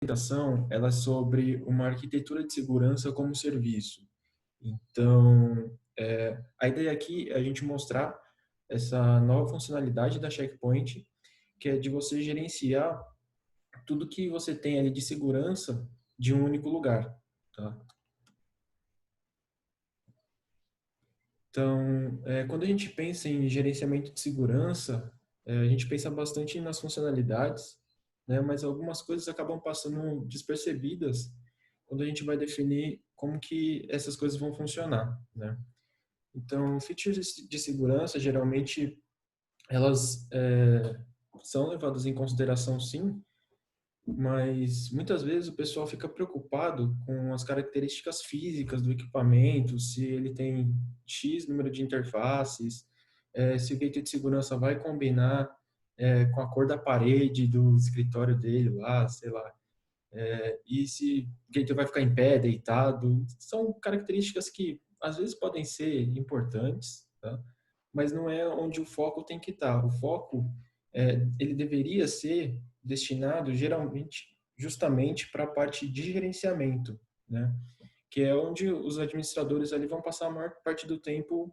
apresentação ela é sobre uma arquitetura de segurança como serviço. Então, a ideia aqui é a gente mostrar essa nova funcionalidade da Checkpoint, que é de você gerenciar tudo que você tem ali de segurança de um único lugar, tá? Então, quando a gente pensa em gerenciamento de segurança, a gente pensa bastante nas funcionalidades, né? Mas algumas coisas acabam passando despercebidas quando a gente vai definir como que essas coisas vão funcionar, né? Então, features de segurança, geralmente, elas são levadas em consideração, sim, mas muitas vezes o pessoal fica preocupado com as características físicas do equipamento, se ele tem X número de interfaces, se o gateway de segurança vai combinar com a cor da parede do escritório dele lá, sei lá, e se o gateway vai ficar em pé, deitado. São características que às vezes podem ser importantes, tá? Mas não é onde o foco tem que estar. O foco, ele deveria ser destinado geralmente, justamente para a parte de gerenciamento, né? Que é onde os administradores ali vão passar a maior parte do tempo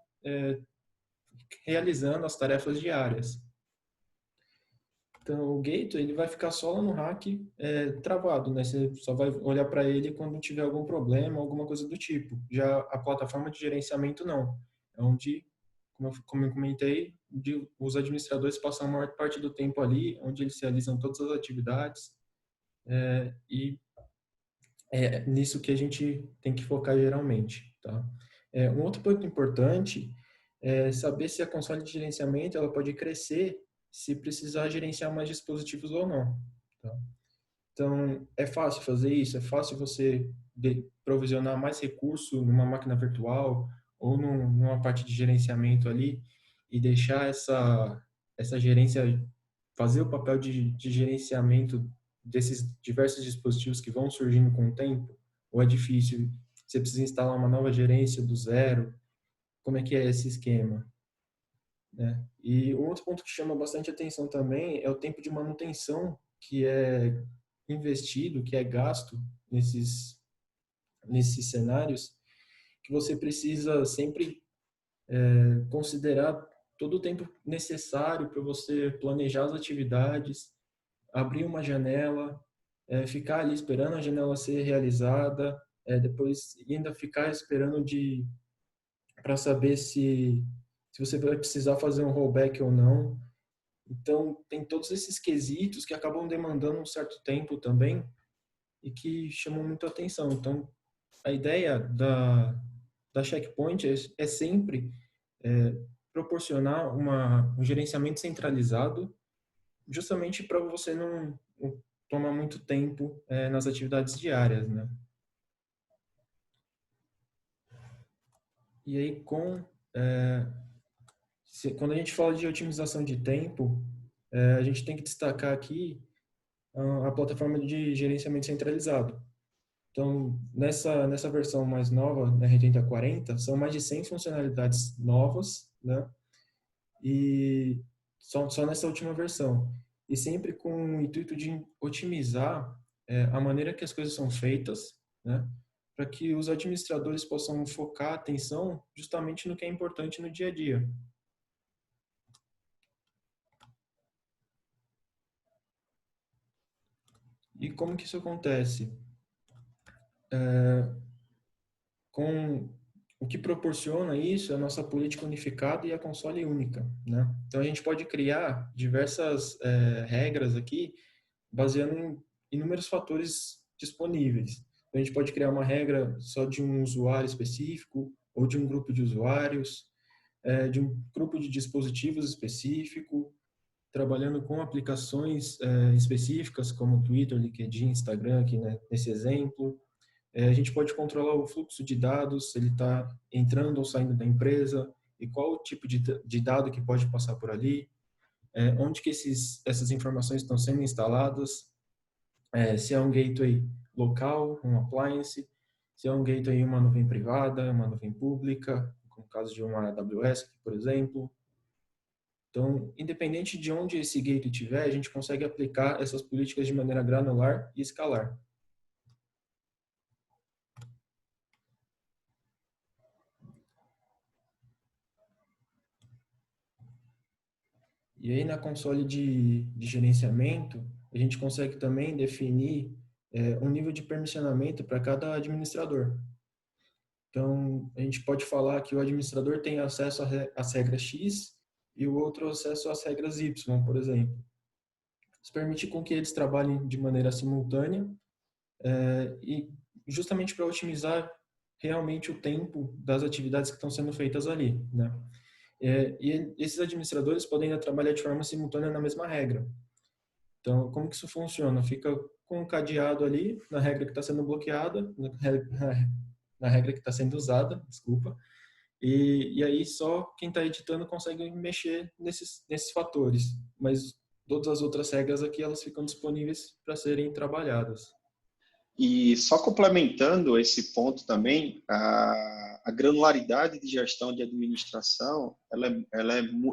realizando as tarefas diárias. Então, o gateway ele vai ficar só lá no rack travado, né? Você só vai olhar para ele quando tiver algum problema, alguma coisa do tipo. Já a plataforma de gerenciamento não. É onde, como eu comentei, os administradores passam a maior parte do tempo ali, onde eles realizam todas as atividades e é nisso que a gente tem que focar geralmente, tá? Um outro ponto importante é saber se a console de gerenciamento ela pode crescer se precisar gerenciar mais dispositivos ou não, tá? Então, é fácil fazer isso? É fácil você provisionar mais recurso numa máquina virtual ou numa parte de gerenciamento ali e deixar essa gerência fazer o papel de gerenciamento desses diversos dispositivos que vão surgindo com o tempo? Ou é difícil? Você precisa instalar uma nova gerência do zero? Como é que é esse esquema, né? E um outro ponto que chama bastante atenção também é o tempo de manutenção que é investido, que é gasto nesses cenários, que você precisa sempre considerar todo o tempo necessário para você planejar as atividades, abrir uma janela, ficar ali esperando a janela ser realizada, depois ainda ficar esperando para saber se você vai precisar fazer um rollback ou não. Então, tem todos esses quesitos que acabam demandando um certo tempo também e que chamam muito a atenção. Então, a ideia da Checkpoint é sempre é, proporcionar um gerenciamento centralizado, justamente para você não tomar muito tempo nas atividades diárias, né? E aí, quando a gente fala de otimização de tempo, a gente tem que destacar aqui a plataforma de gerenciamento centralizado. Então, nessa versão mais nova, na R8040, são mais de 100 funcionalidades novas, né? E só nessa última versão. E sempre com o intuito de otimizar a maneira que as coisas são feitas, né? Para que os administradores possam focar a atenção justamente no que é importante no dia a dia. E como que isso acontece? Com o que proporciona isso é a nossa política unificada e a console única, né? Então a gente pode criar diversas regras aqui baseando em inúmeros fatores disponíveis. Então, a gente pode criar uma regra só de um usuário específico ou de um grupo de usuários, de um grupo de dispositivos específico, trabalhando com aplicações específicas como Twitter, LinkedIn, Instagram, aqui né, nesse exemplo. A gente pode controlar o fluxo de dados, se ele está entrando ou saindo da empresa, e qual o tipo de dado que pode passar por ali, onde que essas informações estão sendo instaladas, se é um gateway local, um appliance, se é um gateway em uma nuvem privada, uma nuvem pública, como o caso de uma AWS, por exemplo. Então, independente de onde esse gateway estiver, a gente consegue aplicar essas políticas de maneira granular e escalar. E aí, na console de gerenciamento, a gente consegue também definir um nível de permissionamento para cada administrador. Então, a gente pode falar que o administrador tem acesso às regras X e o outro acesso às regras Y, por exemplo. Isso permite com que eles trabalhem de maneira simultânea e justamente para otimizar realmente o tempo das atividades que estão sendo feitas ali, né? E esses administradores podem ainda trabalhar de forma simultânea na mesma regra. Então, como que isso funciona? Fica com um cadeado ali na regra que está sendo bloqueada, na regra que está sendo usada, desculpa, e aí só quem está editando consegue mexer nesses fatores, mas todas as outras regras aqui elas ficam disponíveis para serem trabalhadas. E só complementando esse ponto também, a granularidade de gestão de administração,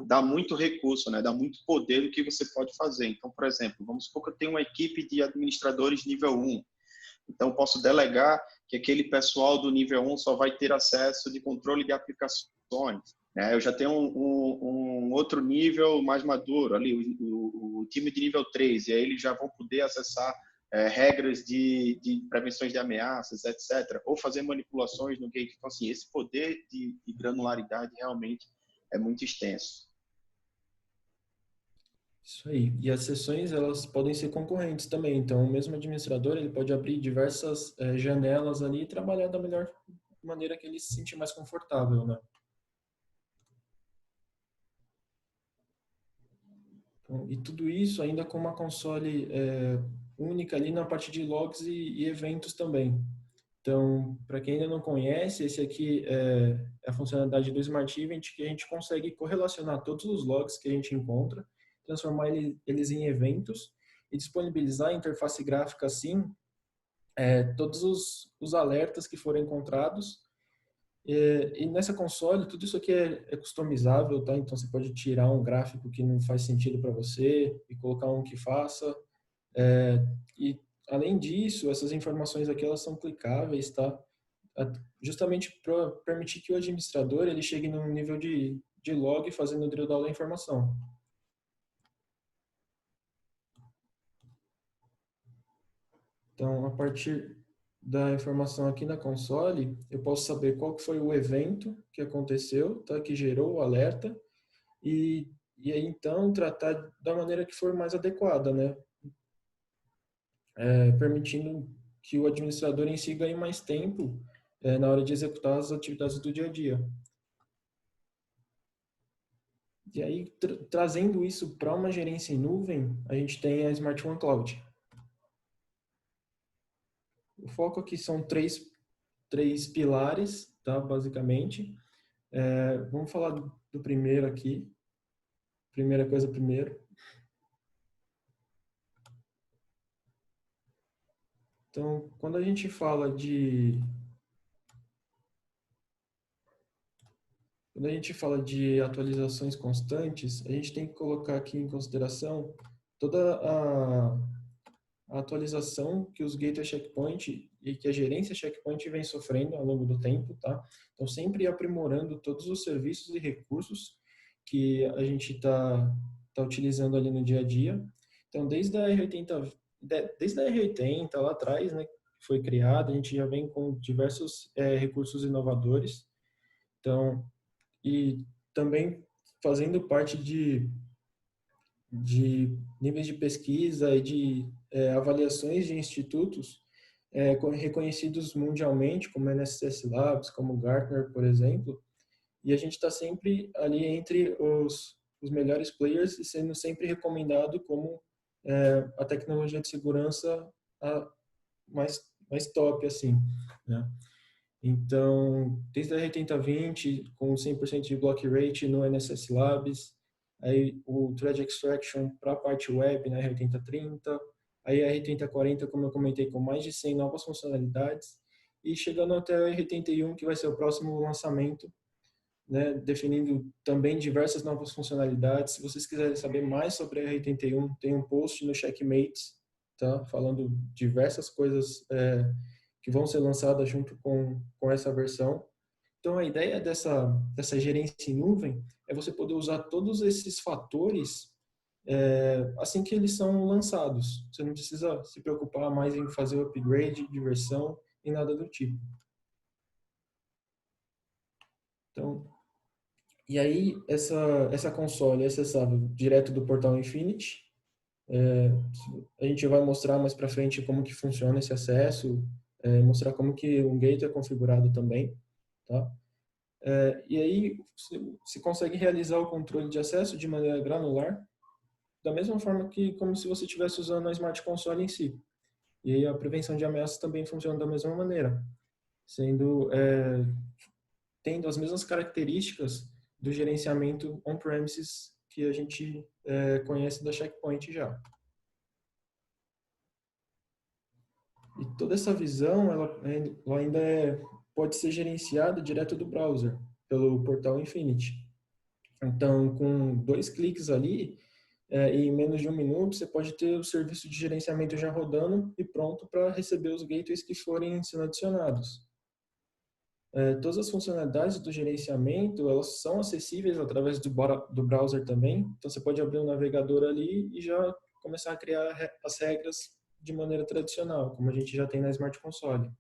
dá muito recurso, né? Dá muito poder do que você pode fazer. Então, por exemplo, vamos supor que eu tenho uma equipe de administradores nível 1. Então, eu posso delegar que aquele pessoal do nível 1 só vai ter acesso de controle de aplicações. Né? Eu já tenho um outro nível mais maduro, ali o time de nível 3, e aí eles já vão poder acessar regras de prevenções de ameaças, etc. Ou fazer manipulações no gate. Então, assim, esse poder de granularidade realmente é muito extenso. Isso aí. E as sessões, elas podem ser concorrentes também. Então, o mesmo administrador, ele pode abrir diversas janelas ali e trabalhar da melhor maneira que ele se sentir mais confortável, né? Então, e tudo isso ainda com uma console única ali na parte de logs e eventos também. Então, para quem ainda não conhece, esse aqui é a funcionalidade do Smart Event que a gente consegue correlacionar todos os logs que a gente encontra, transformar eles em eventos e disponibilizar a interface gráfica assim, todos os alertas que foram encontrados. E nessa console, tudo isso aqui é customizável, tá? Então, você pode tirar um gráfico que não faz sentido para você e colocar um que faça. E, além disso, essas informações aqui, elas são clicáveis, tá? Justamente para permitir que o administrador ele chegue num nível de log fazendo o drill down da informação. Então, a partir da informação aqui na console, eu posso saber qual que foi o evento que aconteceu, tá? Que gerou o alerta, e aí então tratar da maneira que for mais adequada, né? Permitindo que o administrador em si ganhe mais tempo na hora de executar as atividades do dia a dia. E aí, trazendo isso para uma gerência em nuvem, a gente tem a Smart One Cloud. O foco aqui são três pilares, tá? Basicamente. Vamos falar do primeiro aqui. Primeira coisa primeiro. Então, quando a gente fala de atualizações constantes, a gente tem que colocar aqui em consideração toda a atualização que os gateway checkpoint e que a gerência checkpoint vem sofrendo ao longo do tempo, tá? Então, sempre aprimorando todos os serviços e recursos que a gente tá utilizando ali no dia a dia. Então, desde a R80 lá atrás, né, que foi criada, a gente já vem com diversos recursos inovadores. Então, e também fazendo parte de níveis de pesquisa e de avaliações de institutos reconhecidos mundialmente, como a NSS Labs, como Gartner, por exemplo, e a gente está sempre ali entre os melhores players e sendo sempre recomendado como a tecnologia de segurança mais top, assim, né? Então, desde a R8020, com 100% de block rate no NSS Labs, aí o Thread Extraction para a parte web na R8030, aí a R8040, como eu comentei, com mais de 100 novas funcionalidades, e chegando até a R81, que vai ser o próximo lançamento, né, definindo também diversas novas funcionalidades. Se vocês quiserem saber mais sobre a R81, tem um post no Checkmates, tá, falando diversas coisas que vão ser lançadas junto com essa versão. Então, a ideia dessa gerência em nuvem é você poder usar todos esses fatores assim que eles são lançados. Você não precisa se preocupar mais em fazer o upgrade de versão e nada do tipo. Então, e aí, essa console é acessável direto do portal Infinity. A gente vai mostrar mais para frente como que funciona esse acesso, mostrar como que o gateway é configurado também, tá? E aí, se consegue realizar o controle de acesso de maneira granular, da mesma forma que como se você estivesse usando a Smart Console em si. E aí a prevenção de ameaças também funciona da mesma maneira, sendo tendo as mesmas características do gerenciamento on-premises que a gente conhece da Checkpoint já. E toda essa visão, ela ainda pode ser gerenciada direto do browser, pelo portal Infinity. Então, com 2 cliques ali, em menos de 1 minuto, você pode ter o serviço de gerenciamento já rodando e pronto para receber os gateways que forem sendo adicionados. Todas as funcionalidades do gerenciamento, elas são acessíveis através do browser também. Então, você pode abrir um navegador ali e já começar a criar as regras de maneira tradicional, como a gente já tem na Smart Console.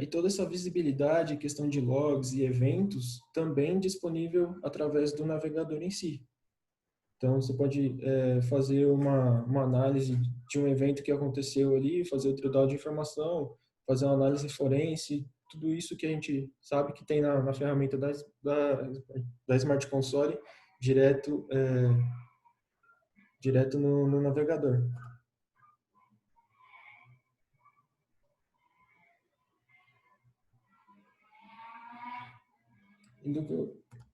E toda essa visibilidade, questão de logs e eventos, também disponível através do navegador em si. Então, você pode fazer uma análise de um evento que aconteceu ali, fazer o drill down de informação, fazer uma análise forense, tudo isso que a gente sabe que tem na ferramenta da Smart Console, direto no navegador.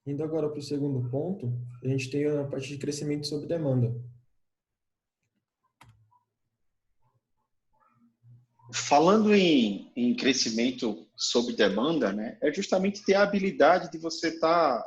Indo agora para o segundo ponto, a gente tem a parte de crescimento sob demanda. Falando em crescimento sob demanda, né, é justamente ter a habilidade de você estar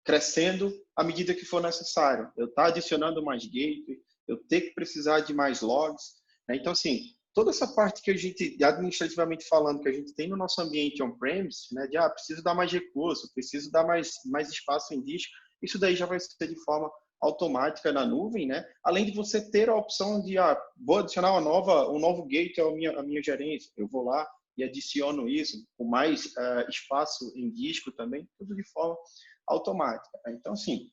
crescendo à medida que for necessário. Eu estar adicionando mais gateway, eu ter que precisar de mais logs. Né? Então, assim, toda essa parte que a gente, administrativamente falando, que a gente tem no nosso ambiente on-premise, né, de preciso dar mais recurso, preciso dar mais espaço em disco, isso daí já vai ser de forma automática na nuvem, né? Além de você ter a opção de, vou adicionar um novo gateway à minha gerência, eu vou lá e adiciono isso, com mais espaço em disco também, tudo de forma automática. Né? Então, assim,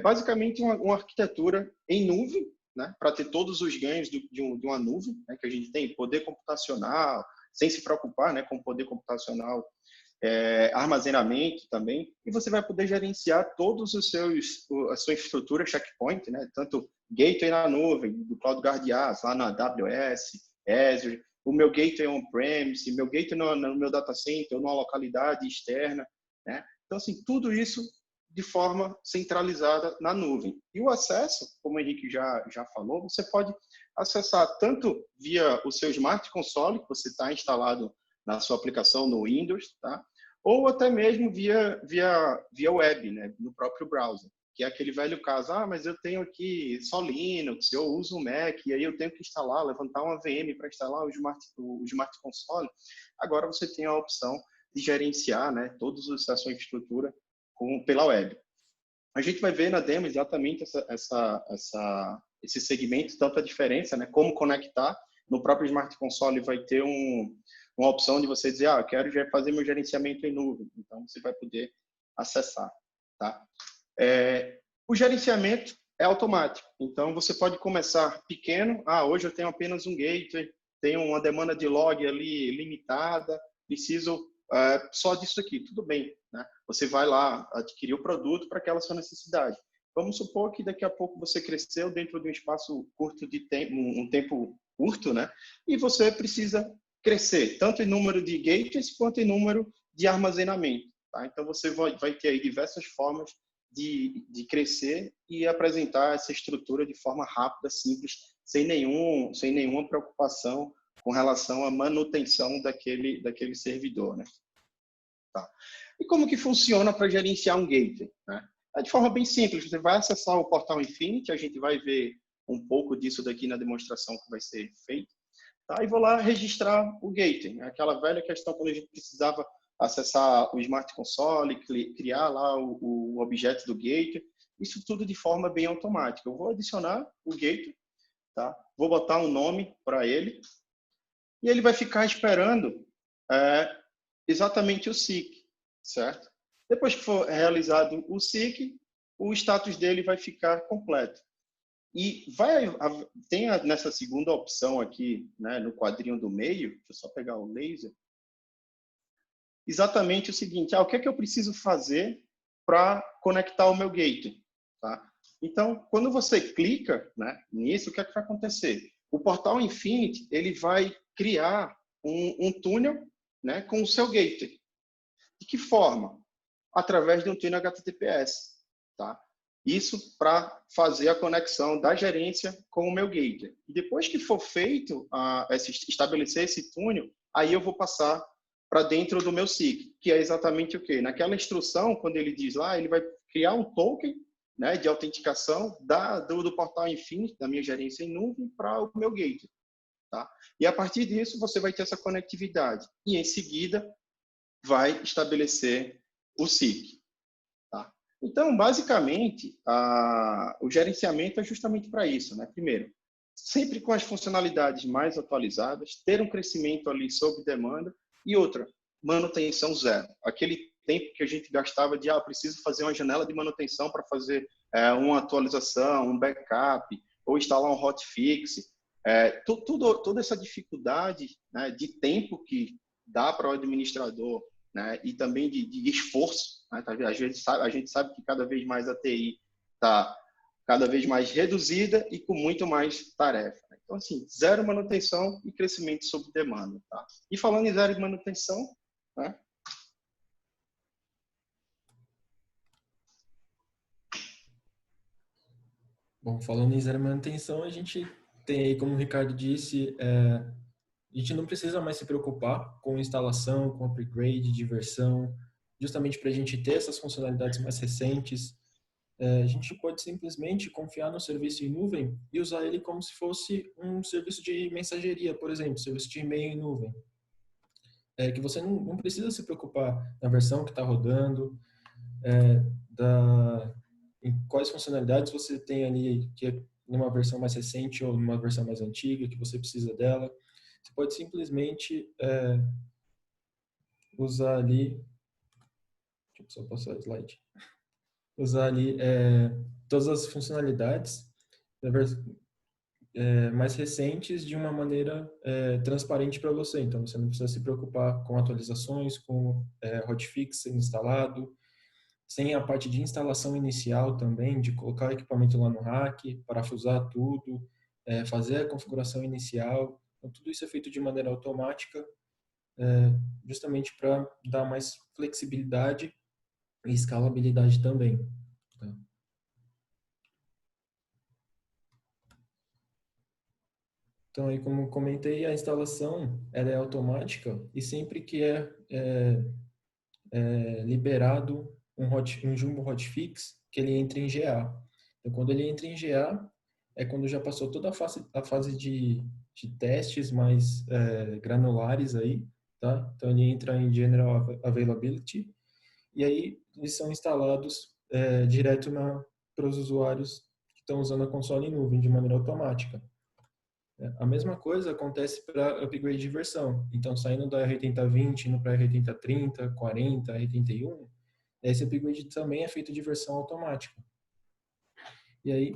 basicamente uma arquitetura em nuvem, né? Para ter todos os ganhos de uma nuvem, né? Que a gente tem poder computacional, sem se preocupar, né? Com poder computacional, armazenamento também, e você vai poder gerenciar todos a sua infraestrutura checkpoint, né? Tanto gateway na nuvem, do CloudGuard IaaS, lá na AWS, Azure, o meu gateway on-premise, meu gateway no meu data center, ou numa localidade externa, né? Então, assim, tudo isso de forma centralizada na nuvem. E o acesso, como o Henrique já falou, você pode acessar tanto via o seu Smart Console, que você está instalado na sua aplicação no Windows, tá? Ou até mesmo via web, né? No próprio browser, que é aquele velho caso, mas eu tenho aqui só Linux, eu uso o Mac, e aí eu tenho que instalar, levantar uma VM para instalar o Smart Console. Agora você tem a opção de gerenciar, né, toda a sua infraestrutura pela web. A gente vai ver na demo exatamente esse segmento, tanto a diferença, né, como conectar. No próprio Smart Console vai ter uma opção de você dizer, eu quero fazer meu gerenciamento em nuvem. Então, você vai poder acessar. Tá? O gerenciamento é automático. Então, você pode começar pequeno. Hoje eu tenho apenas um gateway, tenho uma demanda de log ali limitada, preciso só disso aqui. Tudo bem. Né? Você vai lá adquirir o produto para aquela sua necessidade. Vamos supor que daqui a pouco você cresceu dentro de um espaço curto de tempo, um tempo curto, né? E você precisa crescer tanto em número de gateways quanto em número de armazenamento. Tá? Então você vai ter aí diversas formas de crescer e apresentar essa estrutura de forma rápida, simples, sem nenhuma preocupação com relação à manutenção daquele servidor, né? Tá? E como que funciona para gerenciar um gateway? Né? É de forma bem simples. Você vai acessar o portal Infinity, a gente vai ver um pouco disso daqui na demonstração que vai ser feita. Tá? E vou lá registrar o gateway. Né? Aquela velha questão quando a gente precisava acessar o Smart Console, criar lá o objeto do gateway. Isso tudo de forma bem automática. Eu vou adicionar o gateway, tá? Vou botar um nome para ele e ele vai ficar esperando exatamente o SIC, certo? Depois que for realizado o SIC, o status dele vai ficar completo. E tem nessa segunda opção aqui, né, no quadrinho do meio, deixa eu só pegar o laser, exatamente o seguinte, o que é que eu preciso fazer para conectar o meu gateway? Tá? Então, quando você clica, né, nisso, o que é que vai acontecer? O portal Infinity ele vai criar um túnel, né, com o seu gateway. De que forma? Através de um túnel HTTPS. Tá? Isso para fazer a conexão da gerência com o meu gateway. E depois que for feito, estabelecer esse túnel, aí eu vou passar para dentro do meu SIG, que é exatamente o quê? Naquela instrução, quando ele diz lá, ele vai criar um token, né, de autenticação do portal Infinity, da minha gerência em nuvem, para o meu gateway. Tá? E a partir disso, você vai ter essa conectividade. E em seguida, vai estabelecer o SIG. Tá? Então, basicamente, o gerenciamento é justamente para isso. Né? Primeiro, sempre com as funcionalidades mais atualizadas, ter um crescimento ali sob demanda, e outra, manutenção zero. Aquele tempo que a gente gastava de, preciso fazer uma janela de manutenção para fazer uma atualização, um backup, ou instalar um hotfix, toda essa dificuldade, né, de tempo que dá para o administrador, né, e também de esforço, né, a gente sabe que cada vez mais a TI está cada vez mais reduzida e com muito mais tarefa. Então, assim, zero manutenção e crescimento sob demanda. Tá? E falando em zero de manutenção, né? Bom, falando em zero manutenção, a gente tem aí, como o Ricardo disse, a gente não precisa mais se preocupar com instalação, com upgrade de versão, justamente para a gente ter essas funcionalidades mais recentes. A gente pode simplesmente confiar no serviço em nuvem e usar ele como se fosse um serviço de mensageria, por exemplo, serviço de e-mail em nuvem. Que você não precisa se preocupar na versão que está rodando, em quais funcionalidades você tem ali, que é numa versão mais recente ou numa versão mais antiga, que você precisa dela. Você pode simplesmente usar ali, deixa eu só passar o slide, usar ali todas as funcionalidades mais recentes de uma maneira transparente para você. Então, você não precisa se preocupar com atualizações, com hotfix instalado, sem a parte de instalação inicial também, de colocar o equipamento lá no rack, parafusar tudo, fazer a configuração inicial. Então, tudo isso é feito de maneira automática, justamente para dar mais flexibilidade e escalabilidade também. Tá? Então, aí, como comentei, a instalação ela é automática e sempre que liberado um Jumbo Hotfix, que ele entra em GA. Então, quando ele entra em GA, é quando já passou toda a fase de testes mais granulares aí, tá? Então, ele entra em General Availability e aí eles são instalados direto para os usuários que estão usando a console em nuvem de maneira automática. A mesma coisa acontece para upgrade de versão. Então, saindo da R8020, indo para R8030, 40, R81, esse upgrade também é feito de versão automática. E aí,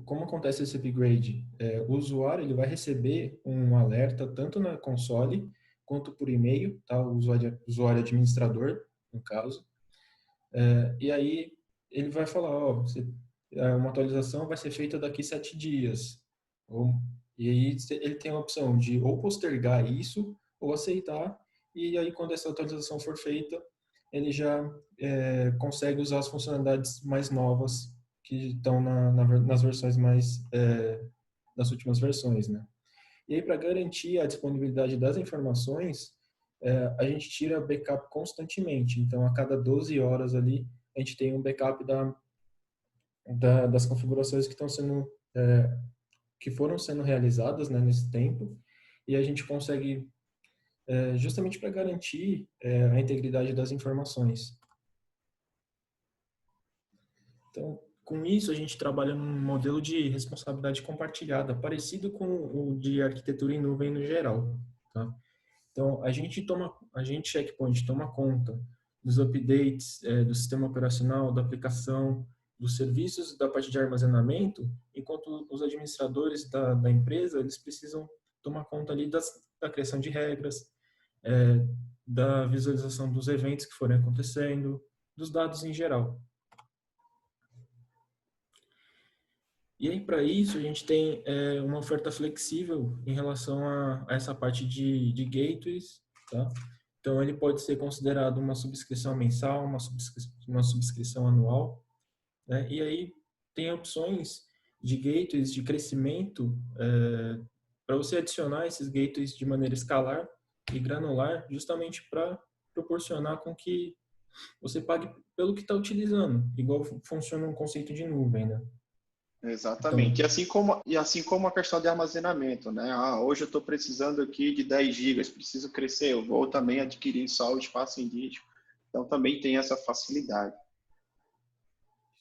como acontece esse upgrade? O usuário ele vai receber um alerta tanto na console quanto por e-mail, tá? O usuário administrador, no caso. E aí, ele vai falar, uma atualização vai ser feita daqui 7 dias. E aí ele tem a opção de ou postergar isso ou aceitar. E aí quando essa atualização for feita, ele já consegue usar as funcionalidades mais novas que estão nas versões nas últimas versões, né? E aí para garantir a disponibilidade das informações, a gente tira backup constantemente. Então, a cada 12 horas ali, a gente tem um backup das configurações que estão sendo, que foram sendo realizadas, né, nesse tempo, e a gente consegue, justamente para garantir a integridade das informações. Então, com isso, a gente trabalha num modelo de responsabilidade compartilhada, parecido com o de arquitetura em nuvem no geral. Tá? Então, a gente, Checkpoint, toma conta dos updates do sistema operacional, da aplicação, dos serviços da parte de armazenamento, enquanto os administradores da empresa, eles precisam tomar conta ali da criação de regras, da visualização dos eventos que forem acontecendo, dos dados em geral. E aí, para isso, a gente tem uma oferta flexível em relação a essa parte de gateways, tá? Então, ele pode ser considerado uma subscrição mensal, uma subscrição anual, né? E aí, tem opções de gateways de crescimento para você adicionar esses gateways de maneira escalar e granular, justamente para proporcionar com que você pague pelo que está utilizando, igual funciona um conceito de nuvem, né? Exatamente. Então, E assim como a questão de armazenamento, né? Ah, hoje eu estou precisando aqui de 10 gigas, preciso crescer, eu vou também adquirir só o espaço em disco. Então, também tem essa facilidade.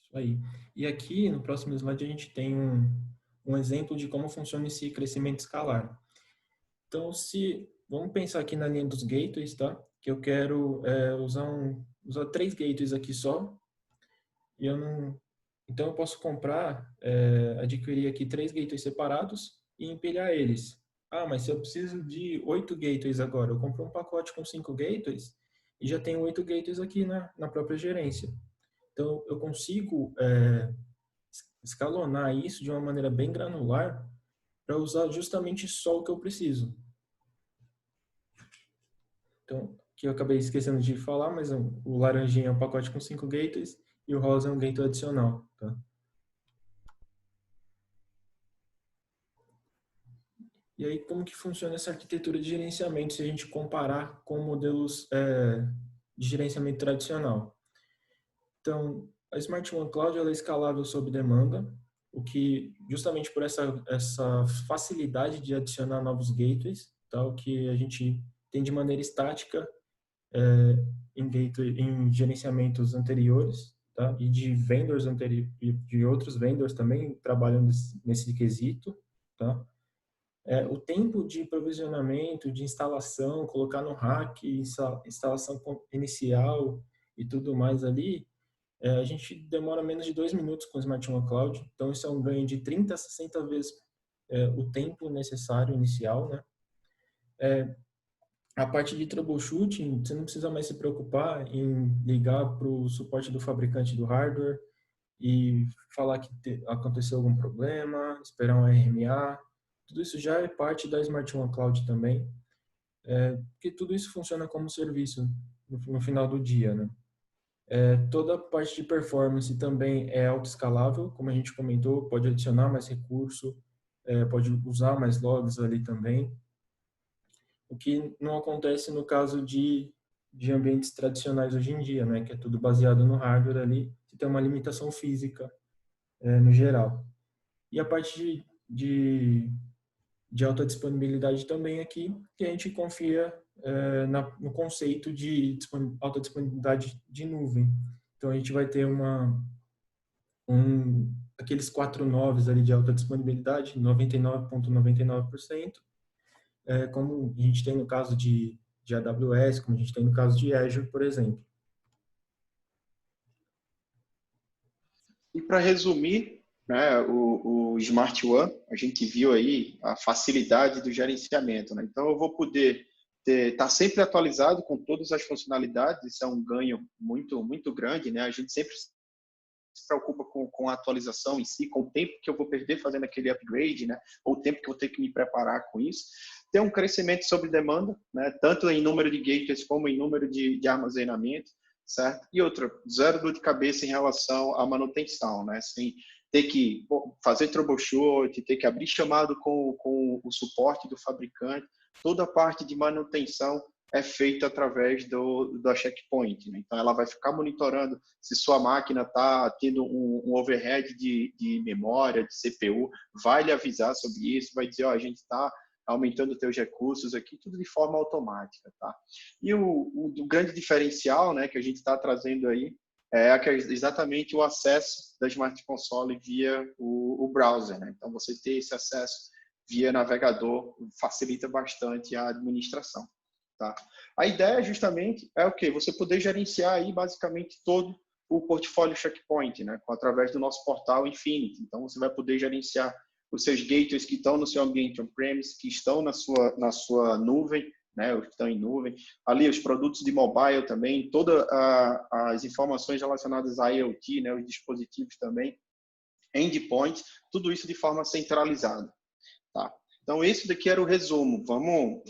isso aí. E aqui, no próximo slide, a gente tem um exemplo de como funciona esse crescimento escalar. Então, vamos pensar aqui na linha dos gateways, tá? Que eu quero usar 3 gateways aqui só, e eu não... Então, eu posso adquirir aqui 3 gateways separados e empilhar eles. Ah, mas se eu preciso de 8 gateways agora, eu compro um pacote com 5 gateways e já tenho 8 gateways aqui na própria gerência. Então, eu consigo escalonar isso de uma maneira bem granular para usar justamente só o que eu preciso. Então, que eu acabei esquecendo de falar, mas o laranjinha é um pacote com 5 gateways e o rosa é um gateway adicional. Tá? E aí, como que funciona essa arquitetura de gerenciamento se a gente comparar com modelos de gerenciamento tradicional? Então, a Smart One Cloud ela é escalável sob demanda, o que, justamente por essa facilidade de adicionar novos gateways, tá? O que a gente tem de maneira estática em gerenciamentos anteriores, tá? E de vendors anteriores, e de outros vendors também trabalham nesse quesito, tá? O tempo de provisionamento, de instalação, colocar no rack, instalação inicial e tudo mais ali, a gente demora menos de 2 minutos com o Smart One Cloud, então isso é um ganho de 30 a 60 vezes o tempo necessário inicial, né? A parte de troubleshooting, você não precisa mais se preocupar em ligar para o suporte do fabricante do hardware e falar que aconteceu algum problema, esperar um RMA. Tudo isso já é parte da Smart One Cloud também, porque tudo isso funciona como serviço no final do dia, né? Toda a parte de performance também é autoescalável, como a gente comentou, pode adicionar mais recurso, pode usar mais logs ali também, o que não acontece no caso de ambientes tradicionais hoje em dia, né, que é tudo baseado no hardware ali, que tem uma limitação física no geral. E a parte de alta disponibilidade também aqui, que a gente confia no conceito de alta disponibilidade de nuvem. Então, a gente vai ter aqueles 4 noves ali de alta disponibilidade, 99,99%, como a gente tem no caso de AWS, como a gente tem no caso de Azure, por exemplo. E para resumir, né, o Smart One, a gente viu aí a facilidade do gerenciamento, né? Então, eu vou poder estar sempre atualizado com todas as funcionalidades, isso é um ganho muito, muito grande, né? A gente sempre se preocupa com a atualização em si, com o tempo que eu vou perder fazendo aquele upgrade, né? Ou o tempo que eu vou ter que me preparar com isso. Tem um crescimento sob demanda, né? Tanto em número de gateways como em número de armazenamento, certo? E outra, zero dor de cabeça em relação à manutenção, né? Sem ter que fazer troubleshoot, ter que abrir chamado com o suporte do fabricante, toda a parte de manutenção é feita através da checkpoint, né? Então, ela vai ficar monitorando se sua máquina está tendo um overhead de memória, de CPU, vai lhe avisar sobre isso, vai dizer, ó, a gente está aumentando os teus recursos aqui, tudo de forma automática, tá? E o grande diferencial, né, que a gente está trazendo aí é exatamente o acesso da Smart Console via o browser, né? Então, você ter esse acesso via navegador facilita bastante a administração, tá? A ideia justamente é o quê? Você poder gerenciar aí basicamente todo o portfólio Checkpoint, né? Através do nosso portal Infinity. Então, você vai poder gerenciar os seus gateways que estão no seu ambiente on-premise, que estão na sua nuvem, né, os que estão em nuvem. Ali, os produtos de mobile também, todas as informações relacionadas a IoT, né, os dispositivos também, endpoints, tudo isso de forma centralizada. Tá? Então, esse daqui era o resumo.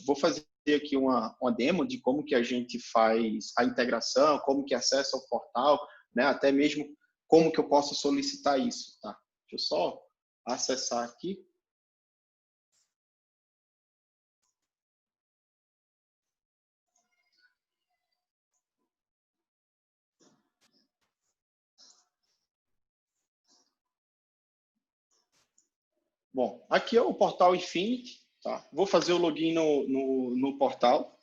Vou fazer aqui uma demo de como que a gente faz a integração, como que acessa o portal, né, até mesmo como que eu posso solicitar isso. Tá? Deixa eu só acessar aqui. Bom, aqui é o portal Infinity, tá? Vou fazer o login no portal.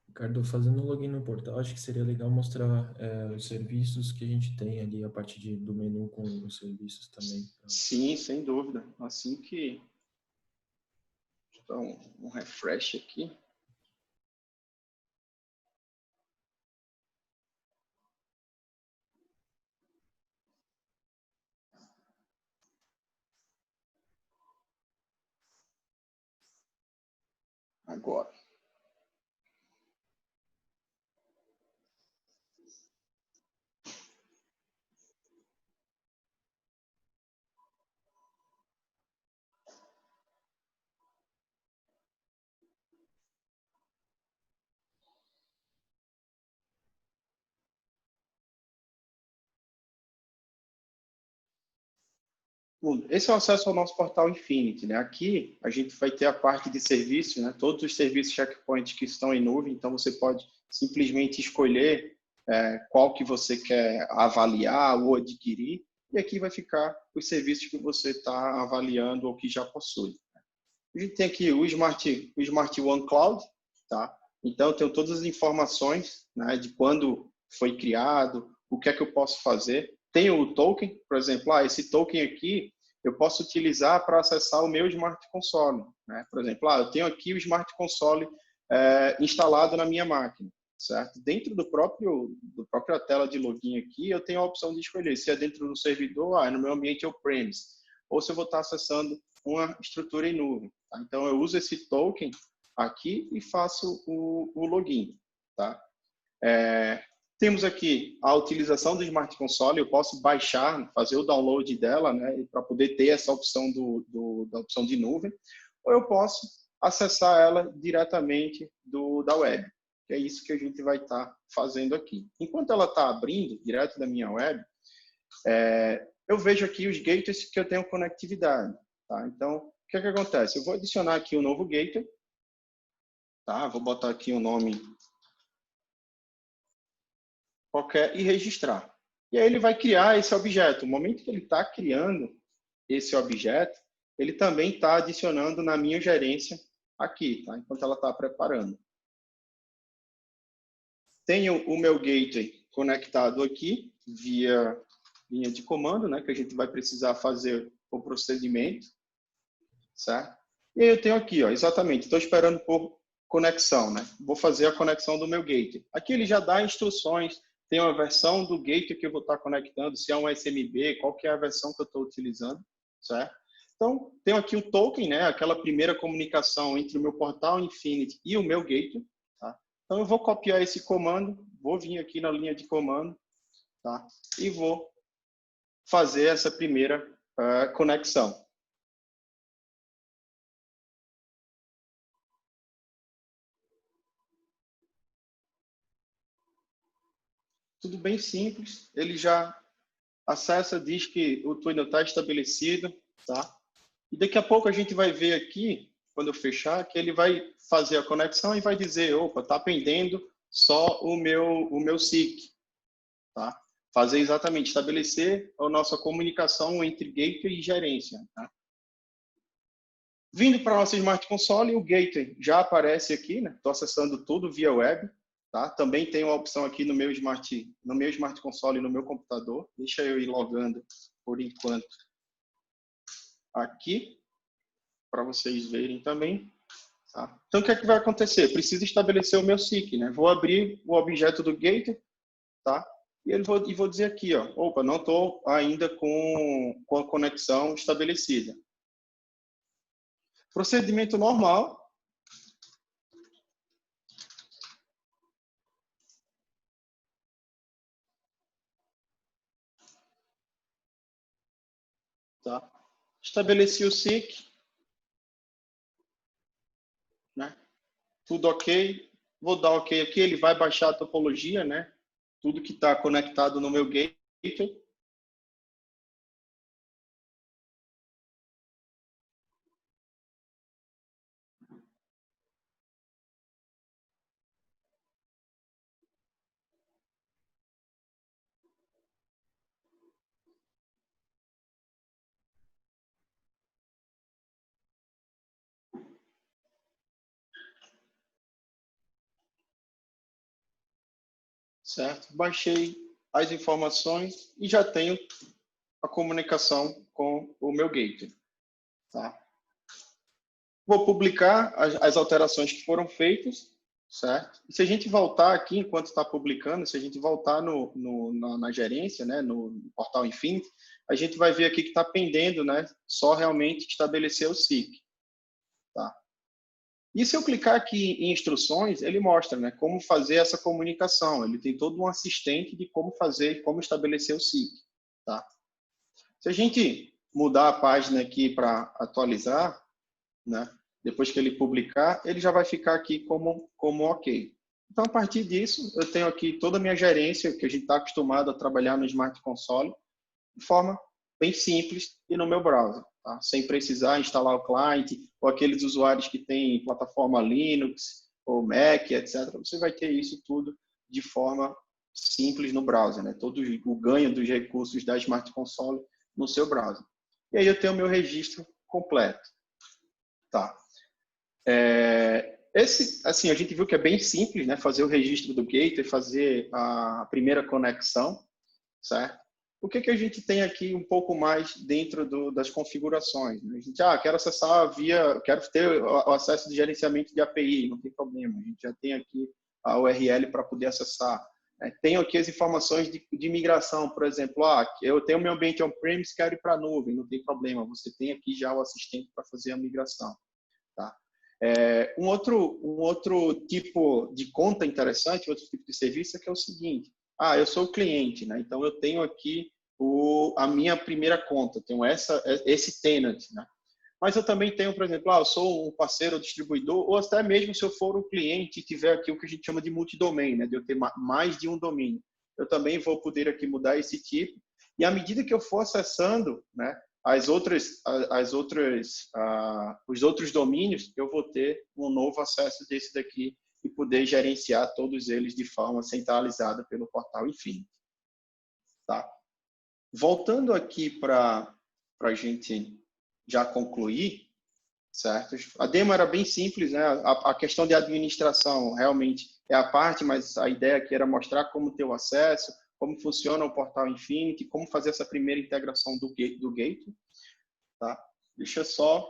Ricardo, fazendo o login no portal, acho que seria legal mostrar os serviços que a gente tem ali, a partir do menu com os serviços também. Sim, sem dúvida. Assim que... Então, um refresh aqui. Agora. Esse é o acesso ao nosso portal Infinity, né? Aqui a gente vai ter a parte de serviço, né? Todos os serviços Checkpoint que estão em nuvem, então você pode simplesmente escolher qual que você quer avaliar ou adquirir, e aqui vai ficar os serviços que você está avaliando ou que já possui. A gente tem aqui o Smart One Cloud, tá? Então eu tenho todas as informações, né, de quando foi criado, o que é que eu posso fazer. Tem o token, por exemplo, esse token aqui eu posso utilizar para acessar o meu Smart Console, né? Por exemplo, eu tenho aqui o Smart Console instalado na minha máquina, certo? Dentro da própria tela de login aqui, eu tenho a opção de escolher se é dentro do servidor, no meu ambiente on-premise, ou se eu vou estar acessando uma estrutura em nuvem. Tá? Então, eu uso esse token aqui e faço o login. Tá? Temos aqui a utilização do Smart Console, eu posso baixar, fazer o download dela, né, para poder ter essa opção da opção de nuvem, ou eu posso acessar ela diretamente da web, que é isso que a gente vai estar fazendo aqui. Enquanto ela está abrindo, direto da minha web, eu vejo aqui os gateways que eu tenho conectividade. Tá? Então, o que acontece? Eu vou adicionar aqui um novo gateway, tá? Vou botar aqui um nome qualquer e registrar. E aí ele vai criar esse objeto. No momento que ele está criando esse objeto, ele também está adicionando na minha gerência aqui, tá? Enquanto ela está preparando. Tenho o meu gateway conectado aqui via linha de comando, né? Que a gente vai precisar fazer o procedimento, certo? E aí eu tenho aqui, exatamente, estou esperando por conexão, né? Vou fazer a conexão do meu gateway. Aqui ele já dá instruções, tem uma versão do gateway que eu vou estar conectando, se é um SMB, qual que é a versão que eu estou utilizando, certo? Então, tenho aqui o token, né? Aquela primeira comunicação entre o meu portal Infinity e o meu gateway, tá? Então, eu vou copiar esse comando, vou vir aqui na linha de comando, tá? E vou fazer essa primeira conexão. tudo bem simples. Ele já acessa, diz que o túnel está estabelecido, tá? E daqui a pouco a gente vai ver aqui, quando eu fechar, que ele vai fazer a conexão e vai dizer, opa, está pendendo só o meu SIC, tá? Fazer exatamente, estabelecer a nossa comunicação entre gateway e gerência, tá? Vindo para a nossa Smart Console, o gateway já aparece aqui, né? Estou acessando tudo via web, tá? Também tem uma opção aqui no meu Smart Console, no meu computador. Deixa eu ir logando por enquanto aqui, para vocês verem também. Tá? Então, o que é que vai acontecer? Preciso estabelecer o meu SIC, né? Vou abrir o objeto do gateway, tá? E vou dizer aqui, ó, opa, não estou ainda com a conexão estabelecida. Procedimento normal. Tá? Estabeleci o SIC, né? Tudo ok. Vou dar ok aqui, ele vai baixar a topologia, né? Tudo que está conectado no meu gateway. Certo? Baixei as informações e já tenho a comunicação com o meu gateway. Tá? Vou publicar as alterações que foram feitas, certo? E se a gente voltar aqui, enquanto está publicando, se a gente voltar na gerência, né, no portal Infinity, a gente vai ver aqui que está pendendo, né, só realmente estabelecer o SIC. Tá? E se eu clicar aqui em instruções, ele mostra, né, como fazer essa comunicação. Ele tem todo um assistente de como fazer e como estabelecer o SIC. Tá? Se a gente mudar a página aqui para atualizar, né, depois que ele publicar, ele já vai ficar aqui como ok. Então, a partir disso, eu tenho aqui toda a minha gerência, que a gente está acostumado a trabalhar no Smart Console, de forma bem simples e no meu browser, tá? Sem precisar instalar o cliente, ou aqueles usuários que têm plataforma Linux, ou Mac, etc. Você vai ter isso tudo de forma simples no browser, né? Todo o ganho dos recursos da Smart Console no seu browser. E aí eu tenho o meu registro completo. Tá. Assim, a gente viu que é bem simples, né? Fazer o registro do gateway, fazer a primeira conexão, certo? O que a gente tem aqui um pouco mais dentro das configurações? Né? A gente, quero acessar quero ter o acesso de gerenciamento de API, não tem problema. A gente já tem aqui a URL para poder acessar. Tenho aqui as informações de migração, por exemplo, eu tenho meu ambiente on-premise, quero ir para a nuvem, não tem problema. Você tem aqui já o assistente para fazer a migração. Tá? Um outro tipo de conta interessante, outro tipo de serviço é que é o seguinte: eu sou o cliente, né? Então eu tenho aqui a minha primeira conta, tenho esse tenant, né? Mas eu também tenho, por exemplo, eu sou um parceiro distribuidor, ou até mesmo se eu for um cliente e tiver aqui o que a gente chama de multidomain, né? De eu ter mais de um domínio, eu também vou poder aqui mudar esse tipo. E à medida que eu for acessando, né, os outros domínios, eu vou ter um novo acesso desse daqui e poder gerenciar todos eles de forma centralizada pelo portal Infinity. Tá? Voltando aqui para a gente já concluir, certo? A demo era bem simples, né? A questão de administração realmente é a parte, mas a ideia aqui era mostrar como ter o acesso, como funciona o portal Infinity, como fazer essa primeira integração do gateway. Tá? Deixa eu só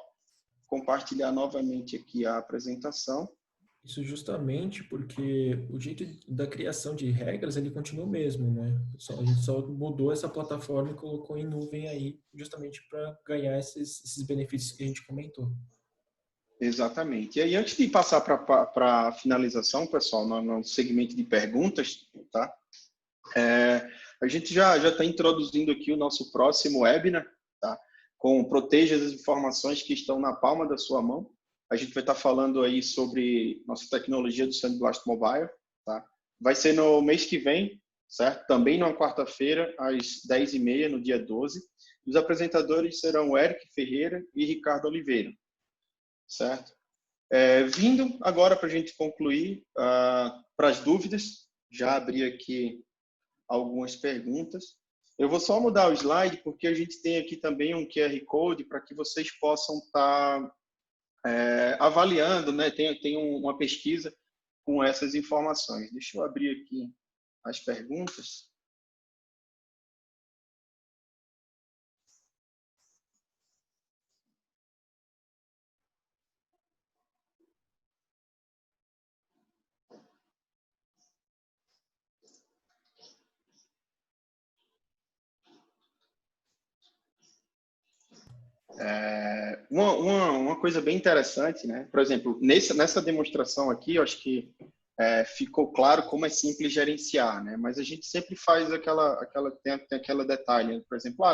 compartilhar novamente aqui a apresentação. Isso justamente porque o jeito da criação de regras ele continua o mesmo, né? A gente só mudou essa plataforma e colocou em nuvem aí, justamente para ganhar esses benefícios que a gente comentou. Exatamente. E aí, antes de passar para a finalização, pessoal, no segmento de perguntas, tá? A gente já está introduzindo aqui o nosso próximo webinar, tá? Com proteja as informações que estão na palma da sua mão. A gente vai estar falando aí sobre nossa tecnologia do Sandblast Mobile, tá? Vai ser no mês que vem, certo? Também numa quarta-feira, às 10h30, no dia 12. Os apresentadores serão Eric Ferreira e Ricardo Oliveira, certo? Vindo agora para a gente concluir, para as dúvidas, já abri aqui algumas perguntas. Eu vou só mudar o slide, porque a gente tem aqui também um QR Code para que vocês possam estar avaliando, né? Tem uma pesquisa com essas informações. Deixa eu abrir aqui as perguntas. Uma coisa bem interessante, né? Por exemplo, nessa demonstração aqui, eu acho que ficou claro como é simples gerenciar, né? Mas a gente sempre faz tem aquela detalhe, né? Por exemplo,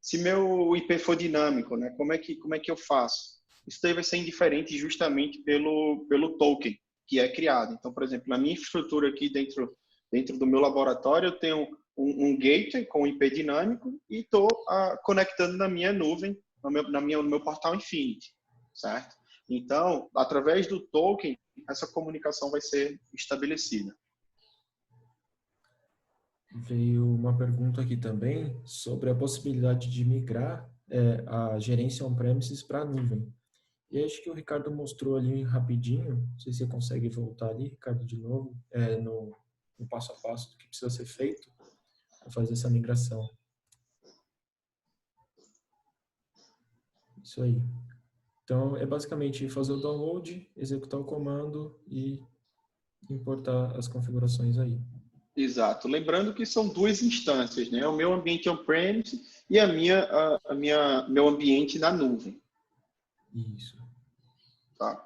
se meu IP for dinâmico, né? Como é que eu faço? Isso daí vai ser indiferente justamente pelo token que é criado. Então, por exemplo, na minha infraestrutura aqui dentro do meu laboratório, eu tenho um gateway com IP dinâmico e estou conectando na minha nuvem, no meu portal Infinity, certo? Então, através do token, essa comunicação vai ser estabelecida. Veio uma pergunta aqui também sobre a possibilidade de migrar a gerência on-premises para a nuvem. E acho que o Ricardo mostrou ali rapidinho, não sei se você consegue voltar ali, Ricardo, de novo, no passo a passo do que precisa ser feito para fazer essa migração. Isso aí. Então, é basicamente fazer o download, executar o comando e importar as configurações aí. Exato. Lembrando que são duas instâncias, né? O meu ambiente on-premise e meu ambiente na nuvem. Isso. Tá.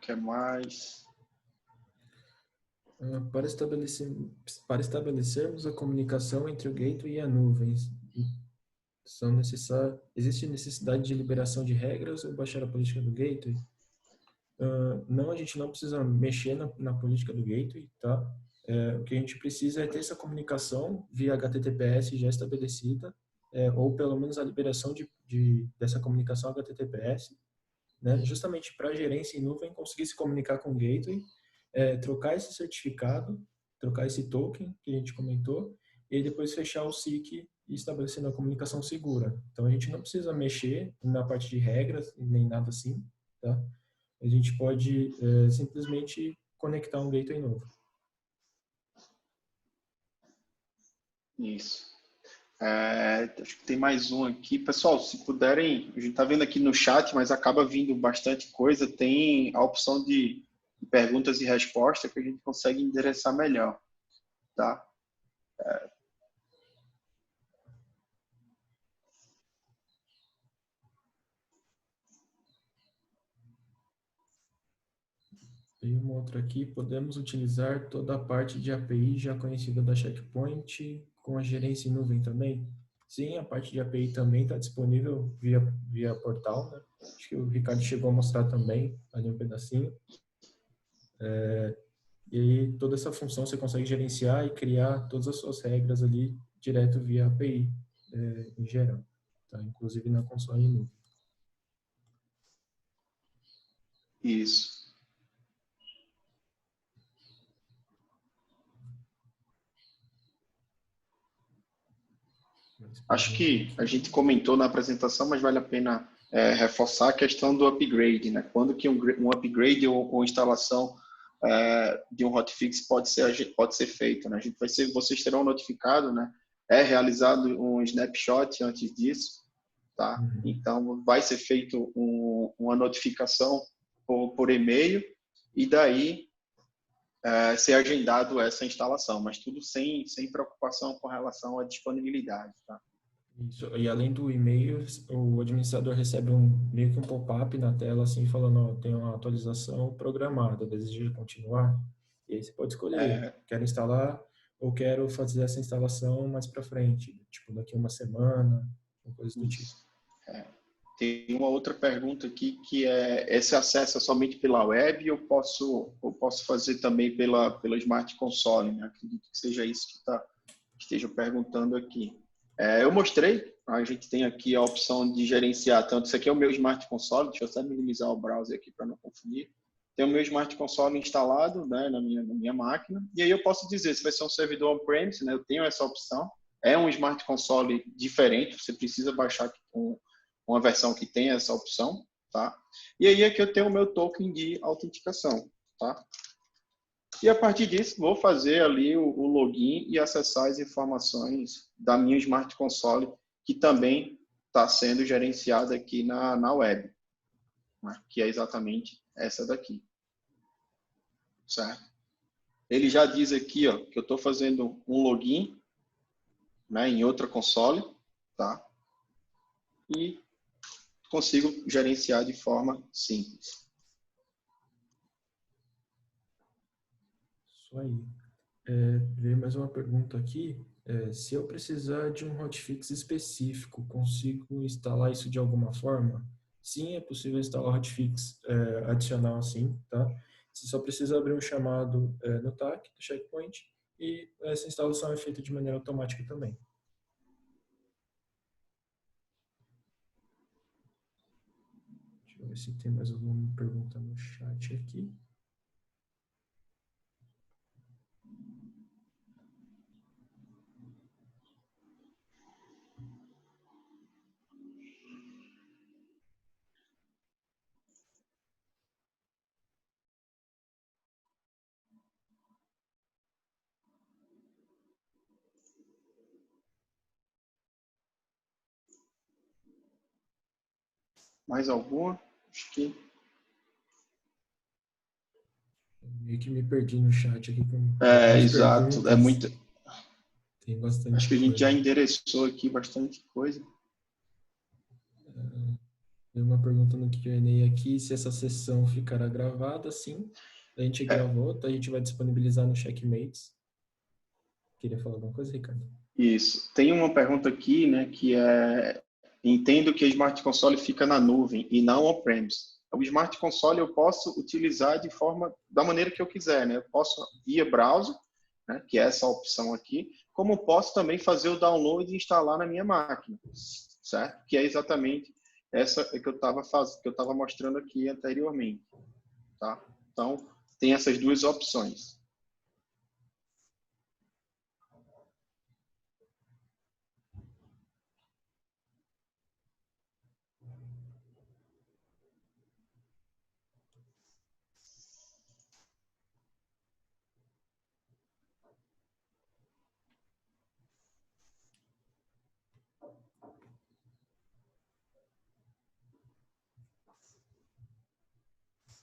Que mais? Para estabelecermos a comunicação entre o gateway e a nuvem, existe necessidade de liberação de regras ou baixar a política do gateway? Não, a gente não precisa mexer na política do gateway, tá? O que a gente precisa é ter essa comunicação via HTTPS já estabelecida, ou pelo menos a liberação dessa comunicação HTTPS, né? Justamente para a gerência em nuvem conseguir se comunicar com o gateway, trocar esse certificado, trocar esse token que a gente comentou, e aí depois fechar o SIC e estabelecer uma comunicação segura. Então a gente não precisa mexer na parte de regras, nem nada assim, tá? A gente pode simplesmente conectar um gateway novo. Isso. Acho que tem mais um aqui. Pessoal, se puderem, a gente está vendo aqui no chat, mas acaba vindo bastante coisa. Tem a opção de perguntas e respostas que a gente consegue endereçar melhor. Tá? Tem uma outra aqui. Podemos utilizar toda a parte de API já conhecida da Checkpoint com a gerência em nuvem também? Sim, a parte de API também está disponível via portal, né? Acho que o Ricardo chegou a mostrar também ali um pedacinho. E aí toda essa função você consegue gerenciar e criar todas as suas regras ali direto via API em geral, tá? Inclusive na console em nuvem. Isso. Acho que a gente comentou na apresentação, mas vale a pena reforçar a questão do upgrade, né? Quando que um upgrade ou instalação de um hotfix pode ser feito, né? Vocês serão notificados, né? É realizado um snapshot antes disso, tá? Uhum. Então vai ser feito uma notificação por e-mail e daí ser agendado essa instalação, mas tudo sem preocupação com relação à disponibilidade, tá? Isso. E além do e-mail, o administrador recebe meio que um pop-up na tela, assim, falando, ó, tem uma atualização programada, deseja continuar? E aí você pode escolher, quero instalar ou quero fazer essa instalação mais para frente, tipo daqui a uma semana, ou coisa do tipo. Tem uma outra pergunta aqui que é: esse acesso é somente pela web ou posso fazer também pela Smart Console? Né? Acredito que seja isso que esteja perguntando aqui. Eu mostrei, a gente tem aqui a opção de gerenciar tanto. Isso aqui é o meu Smart Console, deixa eu só minimizar o browser aqui para não confundir. Tem o meu Smart Console instalado, né, na minha máquina, e aí eu posso dizer se vai ser um servidor on-premise, né, eu tenho essa opção. É um Smart Console diferente, você precisa baixar uma versão que tem essa opção, tá? E aí aqui eu tenho o meu token de autenticação, tá? E a partir disso, vou fazer ali o login e acessar as informações da minha Smart Console, que também está sendo gerenciada aqui na web, né? Que é exatamente essa daqui, certo? Ele já diz aqui, ó, que eu estou fazendo um login, né, em outra console, tá? E consigo gerenciar de forma simples. Isso aí. Veio mais uma pergunta aqui. Se eu precisar de um hotfix específico, consigo instalar isso de alguma forma? Sim, é possível instalar hotfix adicional, sim, tá? Você só precisa abrir um chamado no TAC, do Checkpoint, e essa instalação é feita de maneira automática também. Deixa eu ver se tem mais alguma pergunta no chat aqui. Mais alguma? Acho que Meio que me perdi no chat aqui com algumas exato. perguntas. Tem Acho bastante que a gente já coisa. endereçou aqui bastante coisa. Tem uma pergunta no Q&A aqui se essa sessão ficará gravada. Sim, a gente gravou, tá? A gente vai disponibilizar no Checkmates. Queria falar alguma coisa, Ricardo? Isso. Tem uma pergunta aqui, né, que é: entendo que a Smart Console fica na nuvem e não on-premise. O Smart Console eu posso utilizar da maneira que eu quiser, né? Eu posso via browser, né, que é essa opção aqui, como posso também fazer o download e instalar na minha máquina, certo? Que é exatamente essa que eu estava mostrando aqui anteriormente, tá? Então, tem essas duas opções.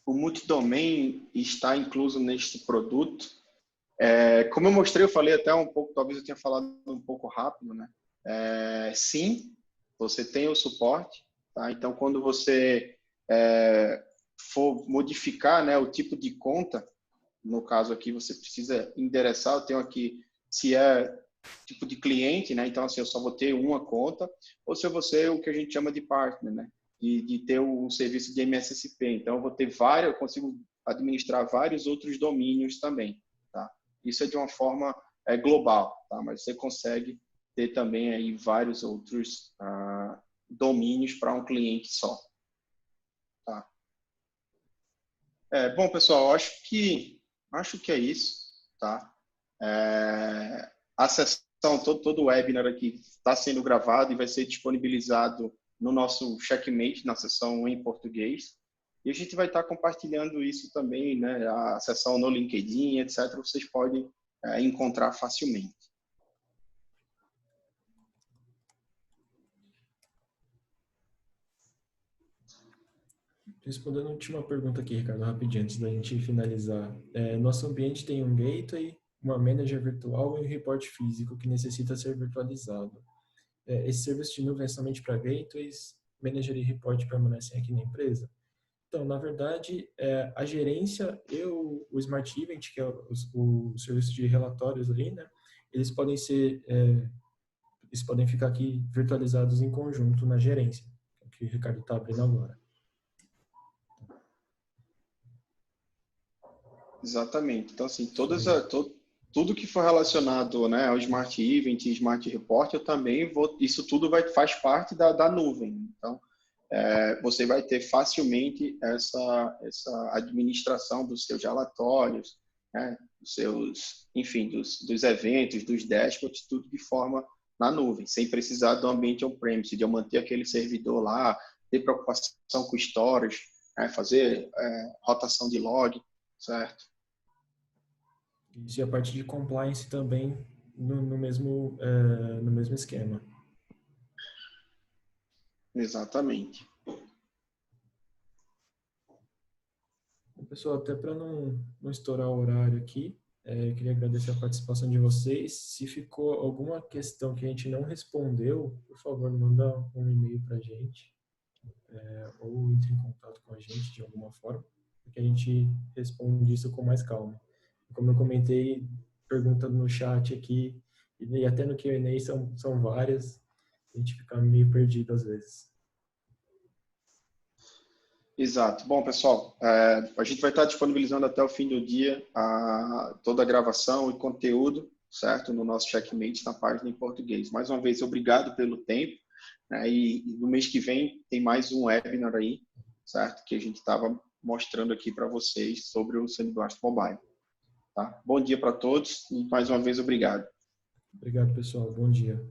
O multidomain está incluso neste produto. Como eu mostrei, eu falei até um pouco, talvez eu tenha falado um pouco rápido, né? Sim, você tem o suporte, tá? Então, quando você for modificar, né, o tipo de conta, no caso aqui você precisa endereçar, eu tenho aqui se é tipo de cliente, né? Então, assim, eu só vou ter uma conta, ou se eu vou ser o que a gente chama de partner, né? De ter um serviço de MSSP. Então, eu vou ter eu consigo administrar vários outros domínios também, tá? Isso é de uma forma global, tá? Mas você consegue ter também aí vários outros domínios para um cliente só, tá? Bom, pessoal, acho que é isso, tá? A sessão, todo o webinar aqui está sendo gravado e vai ser disponibilizado no nosso Checkmate, na sessão em português. E a gente vai estar compartilhando isso também, né? A sessão no LinkedIn, etc. Vocês podem encontrar facilmente. Respondendo a última pergunta aqui, Ricardo, rapidinho, antes da gente finalizar. Nosso ambiente tem um gateway, uma manager virtual e um reporte físico que necessita ser virtualizado. Esse serviço de nuvem é somente para gateways, manager e report permanecem aqui na empresa? Então, na verdade, a gerência e o Smart Event, que é o serviço de relatórios ali, né? Eles podem ficar aqui virtualizados em conjunto na gerência, que o Ricardo está abrindo agora. Exatamente. Então, assim, tudo que for relacionado, né, ao Smart Event e Smart Report, eu também isso tudo faz parte da nuvem. Então, você vai ter facilmente essa administração dos seus relatórios, né, enfim, dos eventos, dos dashboards, tudo de forma na nuvem, sem precisar do ambiente on-premise, de eu manter aquele servidor lá, ter preocupação com storage, né, fazer rotação de log, certo? Isso, e a parte de compliance também no mesmo esquema. Exatamente. Pessoal, até para não estourar o horário aqui, queria agradecer a participação de vocês. Se ficou alguma questão que a gente não respondeu, por favor, manda um e-mail para a gente, ou entre em contato com a gente de alguma forma, porque a gente responde isso com mais calma. Como eu comentei, pergunta no chat aqui, e até no Q&A são várias, a gente fica meio perdido às vezes. Exato. Bom, pessoal, a gente vai estar disponibilizando até o fim do dia toda a gravação e conteúdo, certo? No nosso Checkmate, na página em português. Mais uma vez, obrigado pelo tempo, né? E no mês que vem tem mais um webinar aí, certo? Que a gente estava mostrando aqui para vocês sobre o SandBlast Mobile. Tá? Bom dia para todos e mais uma vez obrigado. Obrigado, pessoal. Bom dia.